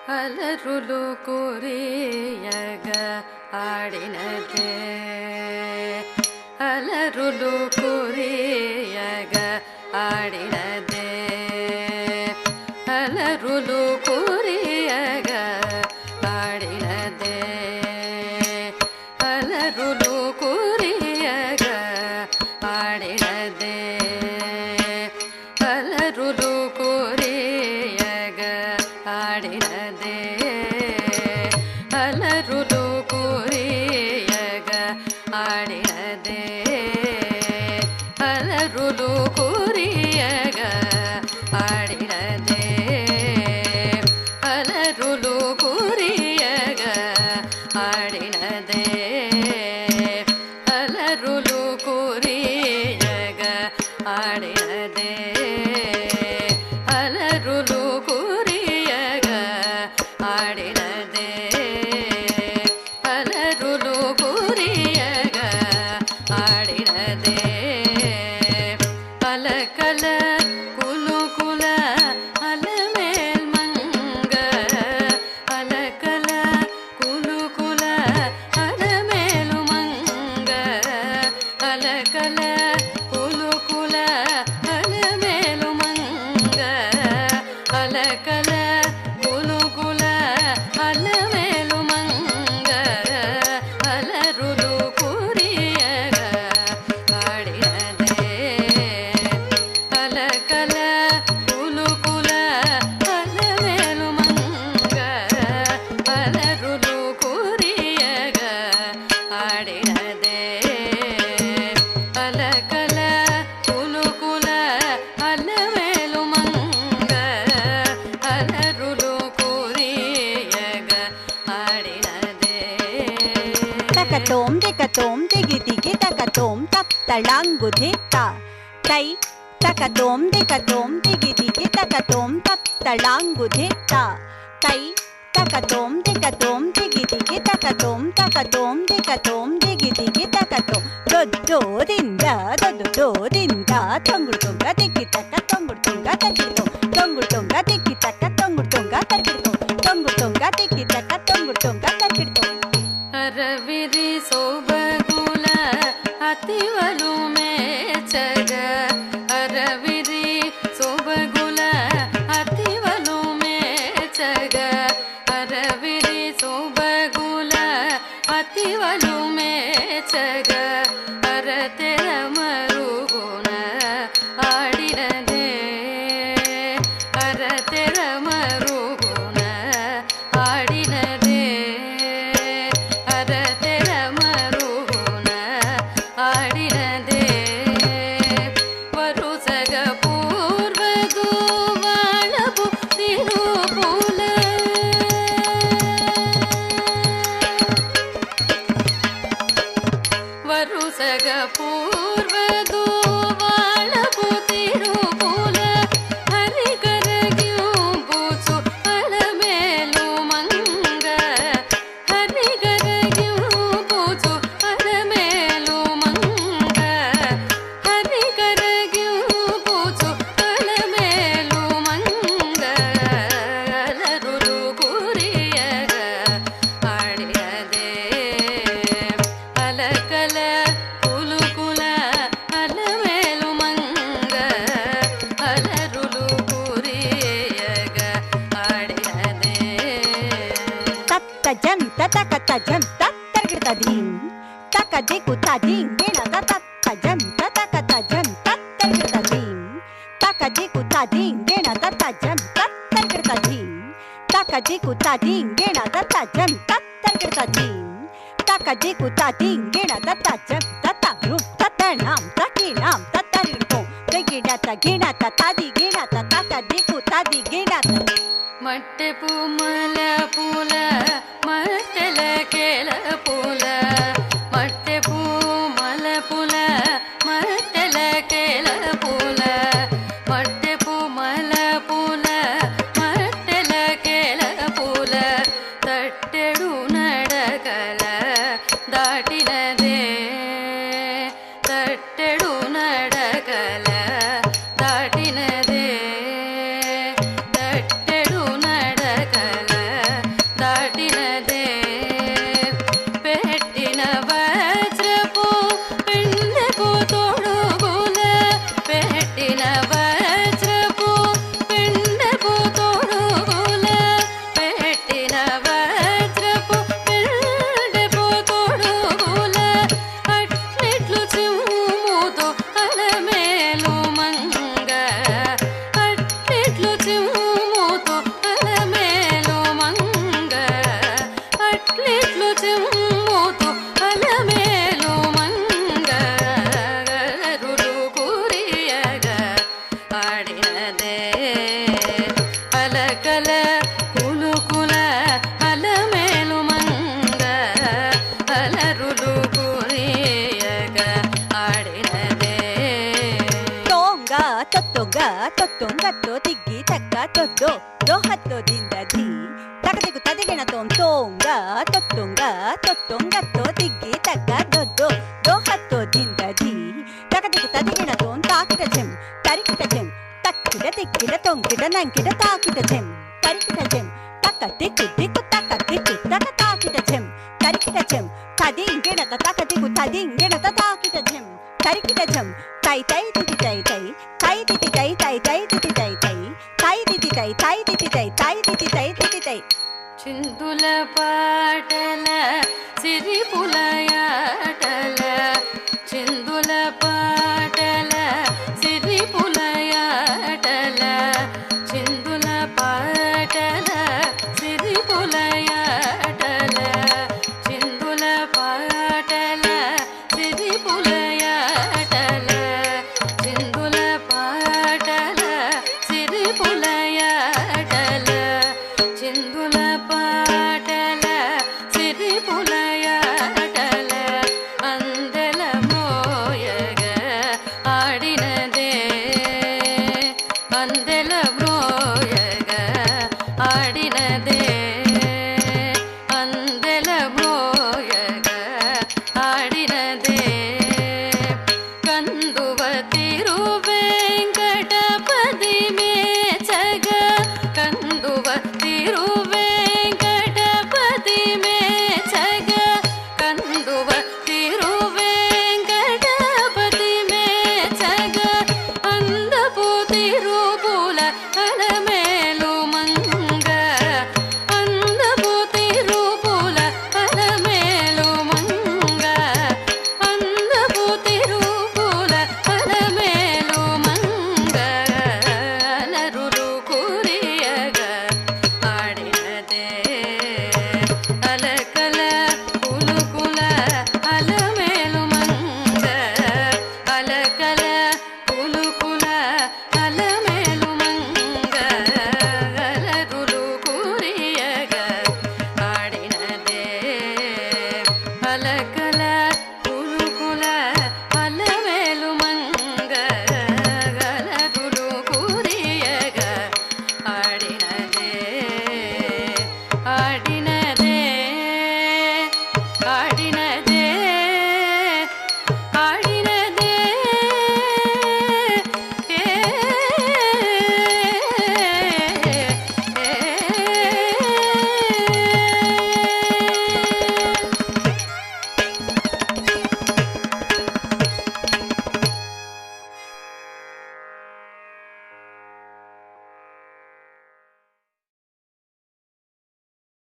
ಅಲರುಲು ಕುರಿಯಗ ಆಡಿನದೆ ಅಲರುಲು ಕುರಿಯಗ ಆಡಿನದೆ ಅಲರುಲು ಕುರಿಯಗ ಆಡಿನದೆ ಅಲರುಲು ಕುರಿಯಗ ಆಡಿನದೆ ಅಲರುಲು ಕುರಿಯಗ ಆಡಿನದೆ ಅಲರುಲು ಕುರಿಯಗ ಆಡಿನದೆ ಅಲರುಲು ಕುರಿಯಗ ಆಡಿನದೆ ಅಲರುಲು ಕುರಿಯಗ ಆಡಿನದೆ ಅಲರುಲು ಕುರಿಯಗ ಆಡಿನದೆ ಅಲರುಲು ಕುರಿಯಗ ಆಡಿನದೆ ಅಲರುಲು ಕುರಿಯಗ ಆಡಿನದೆ ಅಲಕಲ ಕುಲು ಕುಲ ಅಲಮೇಲ್ ಮಂಗ ಅಲಕಲ ಕುಲು ಕುಲ ಅಲಮೇಲು ಮಂಗ ಅಲಕಲ ಕುಲು ಕುಲ ಅಲಮೇಲು ಮಂಗ ಅಲಕಲ ಕುಲು ಕುಲ ಅಲಮೇಲು ಮಂಗ ಅಲರುಲು ಕುರಿಯಗ ಆಡಿನದೆ ಅಲಕಲ ಕುಲು ಕುಲ ಅಲಮೇಲು ಮಂಗ ಅಲರುಲು ಕುರಿಯಗ ಆಡಿನದೆ ಅಲಕಲ ಕುಲು ಕುಲ ಅಲಮೇಲು ಮಂಗ ಅಲರುಲು ಕುರಿಯಗ ಆಡಿನದೆ ತಕತೋಂ ದಿಕತೋಂ ದಿಗಿ ದಿಗಿ ತಕತೋಂ ತಪ್ ತಳಾಂಗು ಧಿತ್ತ ತೈ ತಕತೋಂ ದಿಕತೋಂ ದಿಗಿ ದಿಗಿ ತಕತೋಂ ತಪ್ ತಳಾಂಗು ಧಿತ್ತ ತೈ ತಕತೋಂ ದಿಕತೋಂ ದಿಗಿ ದಿಗಿ ತಕತೋಂ ತಕತೋಂ ದಿಕತೋಂ ದಿಗಿ ದಿಗಿ ತಕತೋಂ ದೊಡ್ಡೋದಿಂದ ದೊಡ್ಡೋದಿಂದ ತೊಂಗುಡು ತೊಂಗ ದಿಕ್ಕಿ ತಕ್ಕ ತೊಂಗುಡು ತೊಂಗ ತಕ್ಕಿಡ್ತೋ ತೊಂಗುಡು ತೊಂಗ ದಿಕ್ಕಿ ತಕ್ಕ ತೊಂಗುಡು ತೊಂಗ ತಕ್ಕಿಡ್ತೋ ತೊಂಗುಡು ತೊಂಗ ದಿಕ್ಕಿ ತಕ್ಕ ತೊಂಗುಡು ತೊಂಗ ತಕ್ಕಿಡ್ತೋ ಅರವಿರಿ ಸೋಬಗುಲ ಅತಿವಲು ಮೇಚಗ ಅರವಿರಿ ಸೋಬಗುಲ ಅತಿವಲು ಮೇಚಗ ಅರವಿರಿ ಸೋಬಗುಲ ಅತಿವಲು ಮೇಚಗ ಅರತೆರ ಮರುಗುಣ ಆಡಿನದೆ ಅರತೆರ ಮರುಗುಣ ಆಡಿನದೆ ಅರತೆರ ಮರುಗುಣ ಆಡಿನದೆ ವರುಸಗ ಪೂರ್ವದು ವಾಳಬು ತಿರುಪುಲ ವರುಸಗ ಪೂರ್ವದು ವಾಳಬು ತಿರುಪುಲ ಹರಿಗರಗಿಂಬುಚು ಅಲಮೇಲು ಮಂಗ ಹರಿಗರಗಿಂಬುಚು ಅಲಮೇಲು ಮಂಗ ಹರಿಗರಗಿಂಬುಚು ಅಲಮೇಲು ಮಂಗ ಅಲರುಲು ಕುರಿಯಗ ಆಡಿನದೆ ಅಲಕಲ ಕುಲು ಕುಲ ಅಲಮೇಲು ಮಂಗ ಅಲರುಲು ಕುರಿಯಗ ಆಡಿನದೆ ತತ್ತ ಜಂತ ತಕತ ಜಂತ ತರ್ಗಿತ ದೀಂ ತಕ ದಿಕ್ಕು ತದೀಂ ಗಿಣದ ತತ್ತ ಜಂತ ತಕತ ಜಂತ ತರ್ಗಿತ ದೀಂ ತಕ ದಿಕ್ಕು ತದೀಂ ಗಿಣದ ತಜಂತ ತರ್ಗಿತ ದೀಂ ತಕ ದಿಕ್ಕು ತದೀಂ ಗಿಣದ ತಜಂತ ತರ್ಗಿತ ದೀಂ ತಕ ದಿಕ್ಕು ತದೀಂ ಗಿಣದ ತಜಂತ ತಗ್ರುಂ ತತಣಾಂ ತಕಿಣಾಂ ತತ್ತರಿಡ್ತೋ ತೆಗಿಡತ ಗಿಣತ ತದಿ ಗಿಣತ ತಕ ದಿಕ್ಕು ತದಿ ಗಿಣತ ಮಟ್ಟೆ ಪೂಮಲ ಪೂಲ ಮಟ್ಟೆಲ ಕೇಲ ಪೂಲ ಮಟ್ಟೆ ಪೂಮಲ ಪೂಲ ಮಟ್ಟೆಲ ಕೇಲ ಪೂಲ ಮಟ್ಟೆ ಪೂಮಲ ಪೂಲ ಮಟ್ಟೆಲ ಕೇಲ ಪೂಲ ತಟ್ಟೆಡು ನಡಕಲ ದಾಟಿನದೆ ತಟ್ಟೆಡು ನಡಕಲ ದಾಟಿನದೆ ತಟ್ಟೆಡು ನಡಕಲ ದಿಗ್ಗಿ ತಕ್ಕ ತೊಟ್ಟು ದೋ ಹತ್ತೋದಿಂದ ಧೀ ತಗದಿಗು ತದಿಗಿಣ ತೋಂಗ ತೊತ್ತುಂಗ ತೊತ್ತೊಂಗತ್ತೋ ದಿಗ್ಗಿ ತಕ್ಕ ದೊಡ್ಡು ದೋ ಹತ್ತೋದಿಂದ ಧೀ ತಗದಿಗು ತದಿಗಿಣ ತಾಕಿಟ ಚೆಂ ತರಿಕಿಟ ಚೆಂ ತಕ್ಕಿಡ ತಿಕ್ಕಿಡ ತೊಂಕಿಡ ನಂಕಿಡ ತಾಕಿಟ ಚೆಂ ತರಿಕಿಟ ಚೆಂ ತಕ್ಕ ದಿಕ್ಕು ದಿಕ್ಕು ತಕ್ಕ ದಿಕ್ಕು ತಕ ತಾಕಿಟ ಚೆಂ ತರಿಕಿಟ ಚೆಂ ತದಿಂಗಿಣತ ತಕ ದಿಕ್ಕು ತದಿಂಗಿಣತ ತಾಕಿಟ ಚೆಂ ತರಿಕಿಟ ಚೆಂ ತೈ ತೈ ತಿತಿ ತೈ ತೈ ತೈ ತಿತಿ ತೈ ತೈ ತೈ ತಿತಿ ತೈ ತೈ ತೈ ತಿತಿ ತೈ ತೈ ತಿತಿ ತೈ ತೈ ತಿತಿ ತೈ ತಿತಿ ತೈ చిందుల పాటల సిరిపులయాటల చిందుల పాటల సిరిపులయాటల చిందుల పాటల సిరిపులయాటల చిందుల పాటల సిరిపులయాటల చిందుల పాటల సిరిపులయాటల చిందుల పాటల సిరిపులయాటల అందెల మ్రోయగ ఆడినదే అందెల మ్రోయగ ఆడినదే అందెల మ్రోయగ ఆడినదే కందువ తిరువేంకటపతి మేచగ కందువ తిరువేంకటపతి మేచగ కందువ తిరువేంకటపతి మేచగ అందపు తిరుపుల అలమేలు మంగ అందపు తిరుపుల అలమేలు మంగ అందపు తిరుపుల అలమేలు మంగ అలరులు కురియగ ఆడినదే అలకల కులుకుల అలమేలు మంగ అలకల కులుకుల అలమేలు మంగ అలరులు కురియగ ఆడినదే అలకల కులుకుల అలమేలు మంగ అలరులు కురియగ ఆడినదే